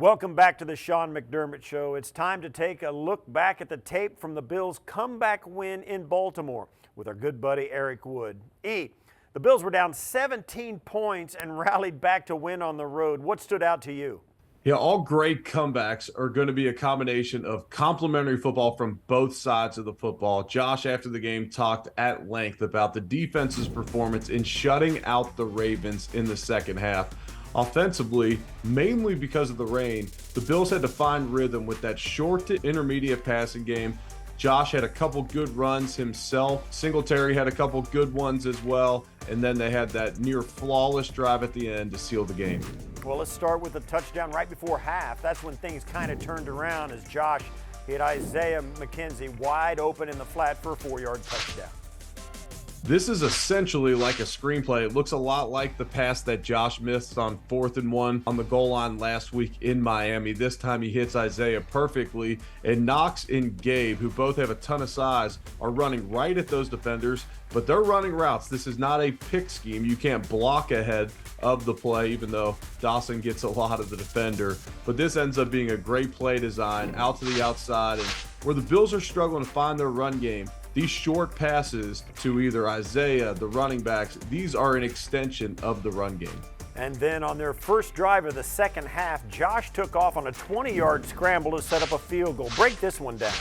Welcome back to the Sean McDermott Show. It's time to take a look back at the tape from the Bills' comeback win in Baltimore with our good buddy Eric Wood. The Bills were down 17 points and rallied back to win on the road. What stood out to you? Yeah, all great comebacks are going to be a combination of complimentary football from both sides of the football. Josh, after the game, talked at length about the defense's performance in shutting out the Ravens in the second half. Offensively, mainly because of the rain, the Bills had to find rhythm with that short to intermediate passing game. Josh had a couple good runs himself. Singletary had a couple good ones as well. And then they had that near flawless drive at the end to seal the game. Well, let's start with the touchdown right before half. That's when things kind of turned around as Josh hit Isaiah McKenzie wide open in the flat for a 4-yard touchdown. This is essentially like a screenplay. It looks a lot like the pass that Josh missed on 4th and 1 on the goal line last week in Miami. This time he hits Isaiah perfectly, and Knox and Gabe, who both have a ton of size, are running right at those defenders, but they're running routes. This is not a pick scheme. You can't block ahead of the play, even though Dawson gets a lot of the defender. But this ends up being a great play design out to the outside, and where the Bills are struggling to find their run game, these short passes to either Isaiah, the running backs, these are an extension of the run game. And then on their first drive of the second half, Josh took off on a 20-yard scramble to set up a field goal. Break this one down.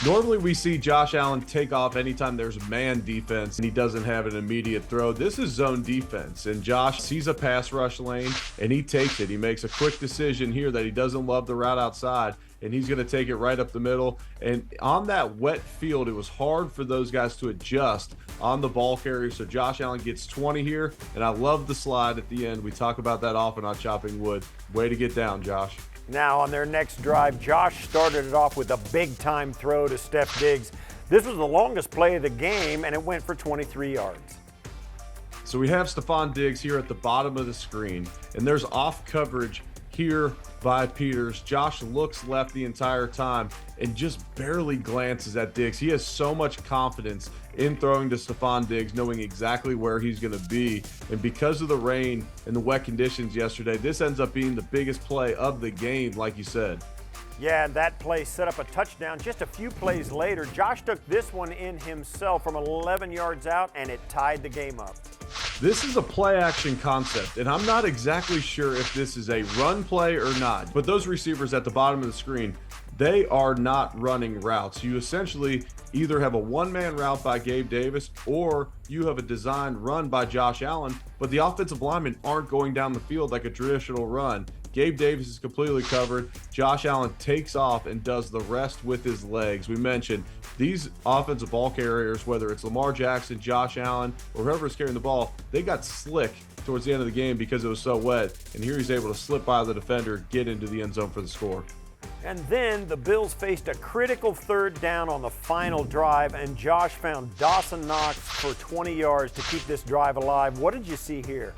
Normally we see Josh Allen take off anytime there's man defense and he doesn't have an immediate throw. This is zone defense, and Josh sees a pass rush lane and he takes it. He makes a quick decision here that he doesn't love the route outside, and he's going to take it right up the middle. And on that wet field, it was hard for those guys to adjust on the ball carrier. So Josh Allen gets 20 here, and I love the slide at the end. We talk about that often on Chopping Wood. Way to get down, Josh. Now on their next drive, Josh started it off with a big-time throw to Steph Diggs. This was the longest play of the game, and it went for 23 yards. So we have Stephon Diggs here at the bottom of the screen, and there's off coverage here by Peters. Josh looks left the entire time and just barely glances at Diggs. He has so much confidence in throwing to Stephon Diggs, knowing exactly where he's going to be. And because of the rain and the wet conditions yesterday, this ends up being the biggest play of the game, like you said. Yeah, that play set up a touchdown. Just a few plays later, Josh took this one in himself from 11 yards out, and it tied the game up. This is a play-action concept, and I'm not exactly sure if this is a run play or not. But those receivers at the bottom of the screen, they are not running routes. You essentially either have a one-man route by Gabe Davis or you have a designed run by Josh Allen, but the offensive linemen aren't going down the field like a traditional run. Gabe Davis is completely covered. Josh Allen takes off and does the rest with his legs. We mentioned these offensive ball carriers, whether it's Lamar Jackson, Josh Allen, or whoever is carrying the ball, they got slick towards the end of the game because it was so wet. And here he's able to slip by the defender, get into the end zone for the score. And then the Bills faced a critical third down on the final drive, and Josh found Dawson Knox for 20 yards to keep this drive alive. What did you see here?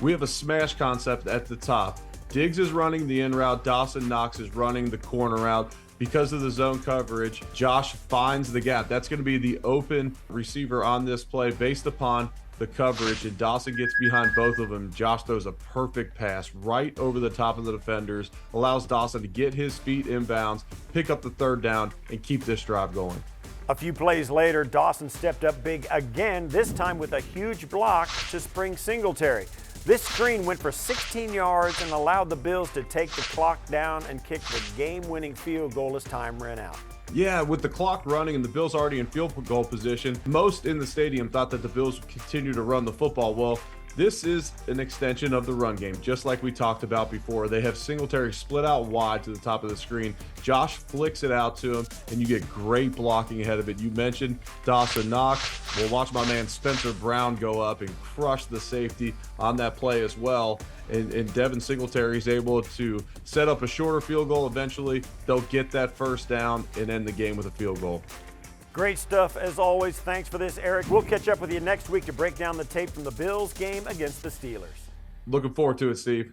We have a smash concept at the top. Diggs is running the in route. Dawson Knox is running the corner route. Because of the zone coverage, Josh finds the gap. That's going to be the open receiver on this play based upon the coverage, and Dawson gets behind both of them. Josh throws a perfect pass right over the top of the defenders, allows Dawson to get his feet inbounds, pick up the third down, and keep this drive going. A few plays later, Dawson stepped up big again, this time with a huge block to spring Singletary. This screen went for 16 yards and allowed the Bills to take the clock down and kick the game-winning field goal as time ran out. Yeah, with the clock running and the Bills already in field goal position, most in the stadium thought that the Bills would continue to run the football. Well, this is an extension of the run game, just like we talked about before. They have Singletary split out wide to the top of the screen. Josh flicks it out to him, and you get great blocking ahead of it. You mentioned Dawson Knox. We'll watch my man Spencer Brown go up and crush the safety on that play as well. And Devin Singletary is able to set up a shorter field goal eventually. They'll get that first down and end the game with a field goal. Great stuff as always. Thanks for this, Eric. We'll catch up with you next week to break down the tape from the Bills game against the Steelers. Looking forward to it, Steve.